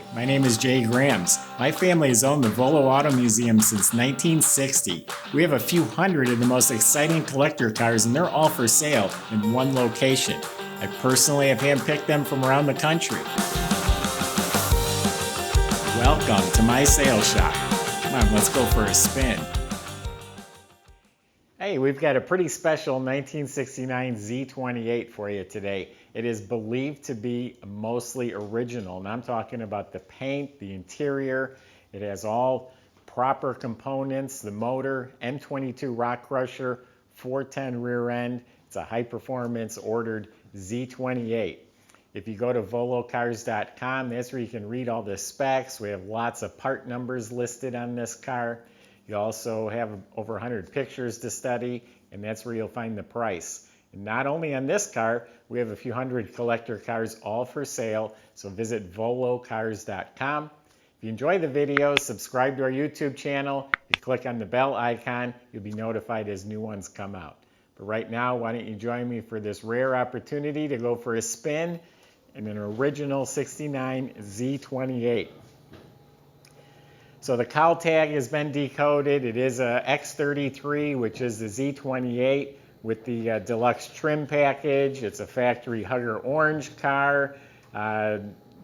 Hi, my name is Jay Grams. My family has owned the Volo Auto Museum since 1960. We have a few hundred of the most exciting collector cars, and they're all for sale in one location. I personally have handpicked them from around the country. Welcome to my sales shop. Come on, let's go for a spin. Hey, we've got a pretty special 1969 Z28 for you today. It is believed to be mostly original, and I'm talking about the paint, the interior. It has all proper components, the motor, M22 rock crusher, 410 rear end. It's a high-performance ordered Z28. If you go to volocars.com, that's where you can read all the specs. We have lots of part numbers listed on this car. You also have over 100 pictures to study, and that's where you'll find the price. And not only on this car, we have a few hundred collector cars all for sale, so visit volocars.com. If you enjoy the videos, subscribe to our YouTube channel. If you click on the bell icon, you'll be notified as new ones come out. But right now, why don't you join me for this rare opportunity to go for a spin in an original 69 Z28. So the cowl tag has been decoded. It is a X33, which is the Z28 with the deluxe trim package. It's a factory hugger orange car.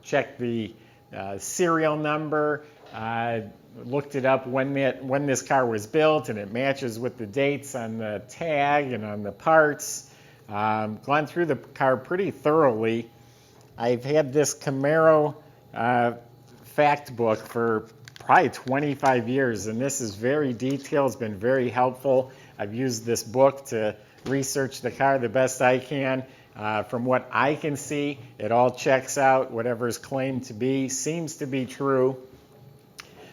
Check the serial number. Looked it up when this car was built, and it matches with the dates on the tag and on the parts. Gone through the car pretty thoroughly. I've had this Camaro fact book for probably 25 years, and this is very detailed. It's been very helpful. I've used this book to research the car the best I can. From what I can see, it all checks out. Whatever is claimed to be seems to be true.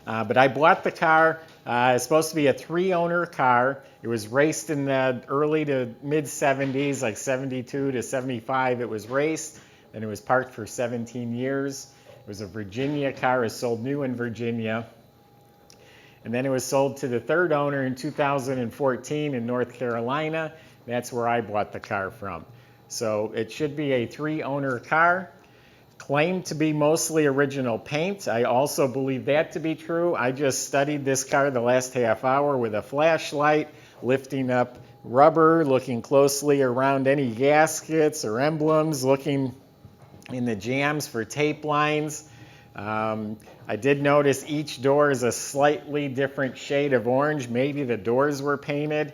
But I bought the car. It's supposed to be a 3-owner car. It was raced in the early to mid 70s, like 72 to 75 it was raced, and it was parked for 17 years. It was a Virginia car. It was sold new in Virginia. And then it was sold to the 3rd owner in 2014 in North Carolina. That's where I bought the car from. So it should be a 3-owner car. Claimed to be mostly original paint. I also believe that to be true. I just studied this car the last half hour with a flashlight, lifting up rubber, looking closely around any gaskets or emblems, looking in the jams for tape lines. I did notice each door is a slightly different shade of orange. Maybe the doors were painted.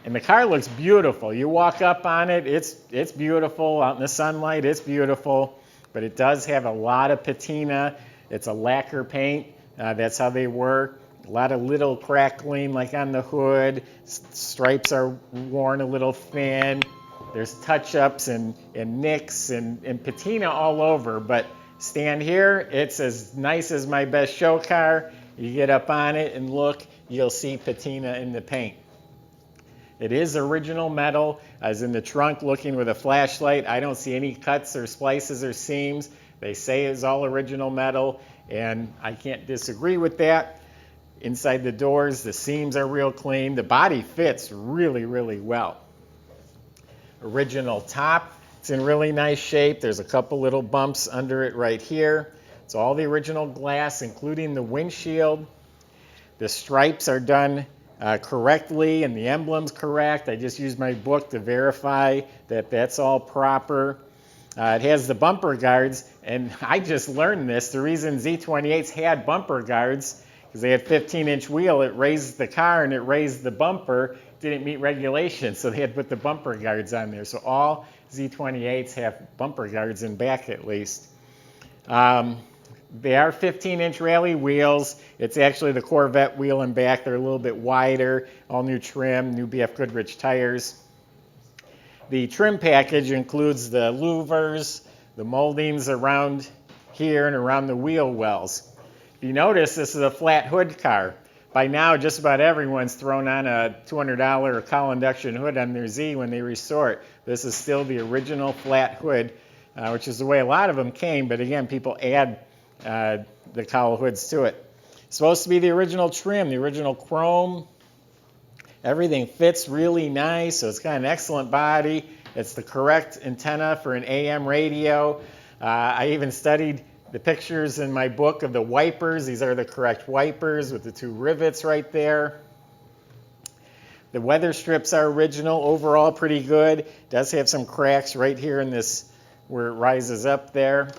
And the car looks beautiful. You walk up on it, it's beautiful. Out in the sunlight, it's beautiful. But it does have a lot of patina. It's a lacquer paint. That's how they were. A lot of little crackling like on the hood. Stripes are worn a little thin. There's touch-ups and nicks and patina all over, but stand here, it's as nice as my best show car. You get up on it and look, you'll see patina in the paint. It is original metal. I was in the trunk looking with a flashlight. I don't see any cuts or splices or seams. They say it's all original metal, and I can't disagree with that. Inside the doors, the seams are real clean. The body fits really, really well. Original top, it's in really nice shape. There's a couple little bumps under it right here. It's all the original glass, including the windshield. The stripes are done correctly and the emblem's correct. I just used my book to verify that that's all proper. It has the bumper guards, and I just learned this. The reason Z28s had bumper guards, because they had 15-inch wheel, it raised the car and it raised the bumper. Didn't meet regulations, so they had put the bumper guards on there. So all Z28s have bumper guards in back at least. They are 15-inch rally wheels. It's actually the Corvette wheel in back. They're a little bit wider, all new trim, new BF Goodrich tires. The trim package includes the louvers, the moldings around here and around the wheel wells. If you notice, this is a flat hood car. By now, just about everyone's thrown on a $200 cowl induction hood on their Z when they restore it. This is still the original flat hood, which is the way a lot of them came, but again, people add the cowl hoods to it. It's supposed to be the original trim, the original chrome. Everything fits really nice, so it's got an excellent body. It's the correct antenna for an AM radio. I even studied the pictures in my book of the wipers. These are the correct wipers with the 2 rivets right there. The weather strips are original, overall pretty good. Does have some cracks right here in this where it rises up there.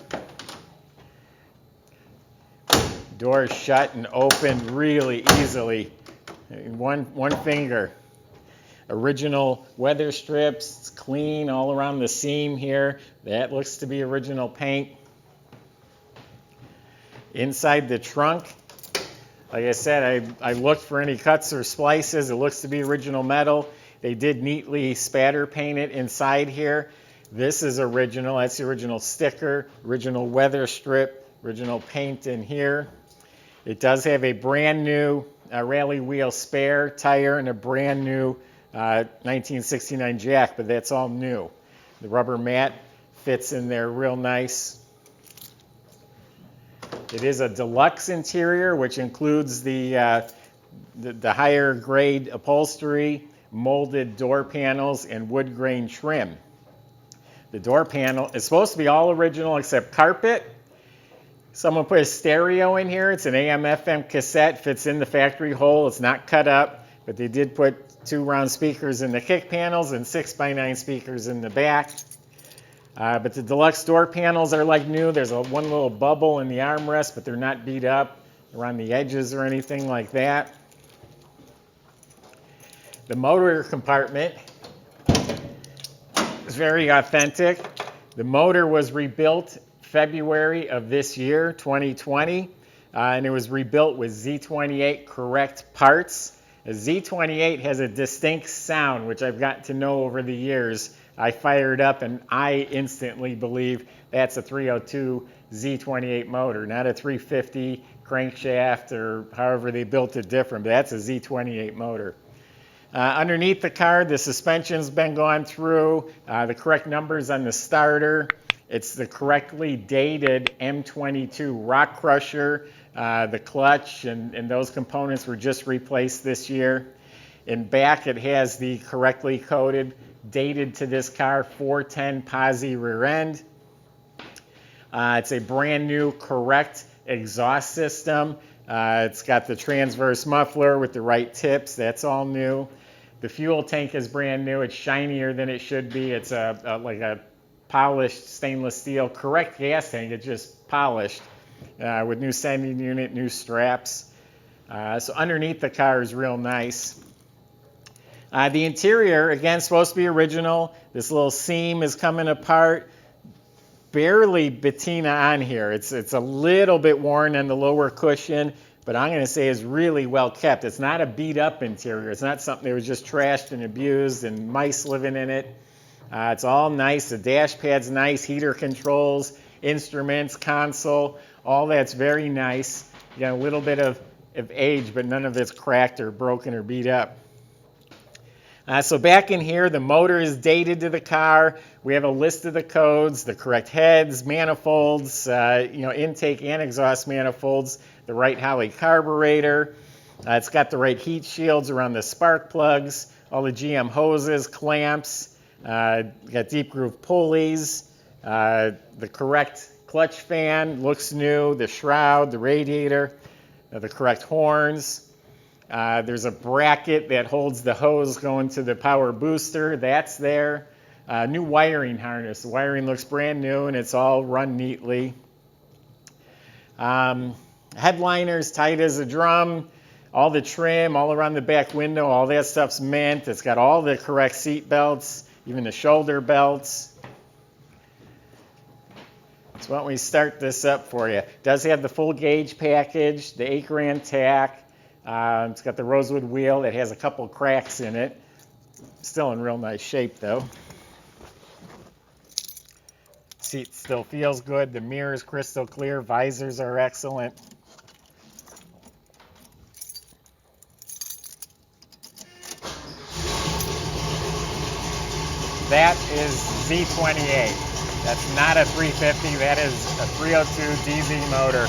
Doors shut and open really easily. One finger. Original weather strips. It's clean all around the seam here. That looks to be original paint. Inside the trunk, like I said, I looked for any cuts or splices. It looks to be original metal. They did neatly spatter paint it inside here. This is original. That's the original sticker, original weather strip, original paint in here. It does have a brand new rally wheel spare tire and a brand new 1969 jack, but that's all new. The rubber mat fits in there real nice. It is a deluxe interior, which includes the higher grade upholstery, molded door panels, and wood grain trim. The door panel is supposed to be all original except carpet. Someone put a stereo in here. It's an AM/FM cassette, fits in the factory hole. It's not cut up, but they did put 2 round speakers in the kick panels and 6x9 speakers in the back. But the deluxe door panels are like new. There's one little bubble in the armrest, but they're not beat up around the edges or anything like that. The motor compartment is very authentic. The motor was rebuilt February of this year, 2020, and it was rebuilt with Z28 correct parts. A Z28 has a distinct sound, which I've got to know over the years. I fired up and I instantly believe that's a 302 Z28 motor, not a 350 crankshaft or however they built it different, but that's a Z28 motor. Underneath the car, the suspension's been gone through, the correct numbers on the starter. It's the correctly dated M22 rock crusher. The clutch and those components were just replaced this year. In back, it has the correctly coded, dated to this car, 410 posi rear end. It's a brand new correct exhaust system. It's got the transverse muffler with the right tips. That's all new. The fuel tank is brand new. It's shinier than it should be. It's like a polished stainless steel correct gas tank. It's just polished with new sending unit, new straps. So underneath the car is real nice. The interior, again, supposed to be original. This little seam is coming apart. Barely patina on here. It's a little bit worn on the lower cushion, but I'm going to say is really well kept. It's not a beat up interior. It's not something that was just trashed and abused and mice living in it. It's all nice. The dash pad's nice, heater controls, instruments, console, all that's very nice. You got a little bit of age, but none of it's cracked or broken or beat up. So back in here, the motor is dated to the car. We have a list of the codes, the correct heads, manifolds, intake and exhaust manifolds, the right Holley carburetor. It's got the right heat shields around the spark plugs, all the GM hoses, clamps, got deep groove pulleys, the correct clutch fan looks new, the shroud, the radiator, the correct horns. There's a bracket that holds the hose going to the power booster. That's there. New wiring harness. The wiring looks brand new and it's all run neatly. Headliners tight as a drum. All the trim, all around the back window, all that stuff's mint. It's got all the correct seat belts, even the shoulder belts. So why don't we start this up for you. It does have the full gauge package, the 8-grand tack. It's got the rosewood wheel. It has a couple cracks in it. Still in real nice shape, though. Seat still feels good. The mirror's crystal clear. Visors are excellent. That is Z28. That's not a 350. That is a 302 DZ motor.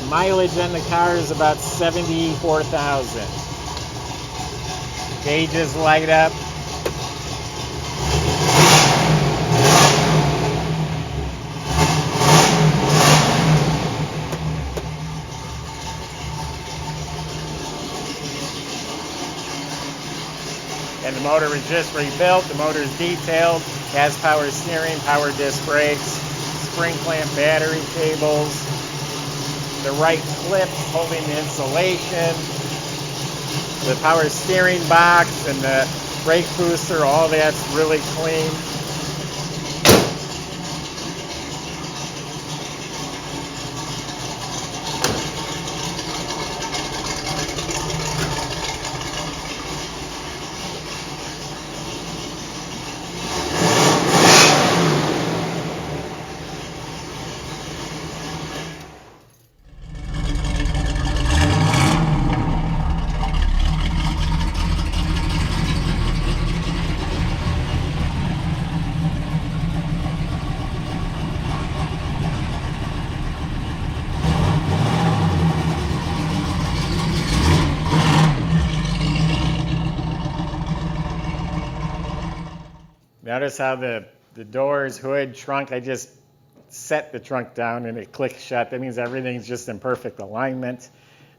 Mileage on the car is about 74,000. Gauges light up. motor is just rebuilt. The motor is detailed, has power steering, power disc brakes, spring clamp battery cables, the right clips holding the insulation, the power steering box and the brake booster, all that's really clean. Notice how the doors, hood, trunk, I just set the trunk down and it clicks shut. That means everything's just in perfect alignment.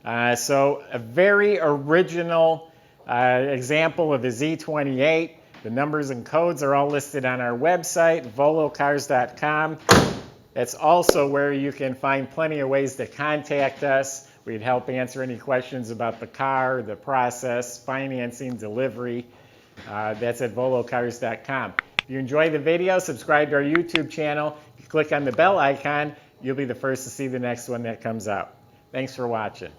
So a very original example of a Z28. The numbers and codes are all listed on our website, volocars.com. That's also where you can find plenty of ways to contact us. We'd help answer any questions about the car, the process, financing, delivery. That's at volocars.com. If you enjoy the video, subscribe to our YouTube channel. If you click on the bell icon, you'll be the first to see the next one that comes out. Thanks for watching.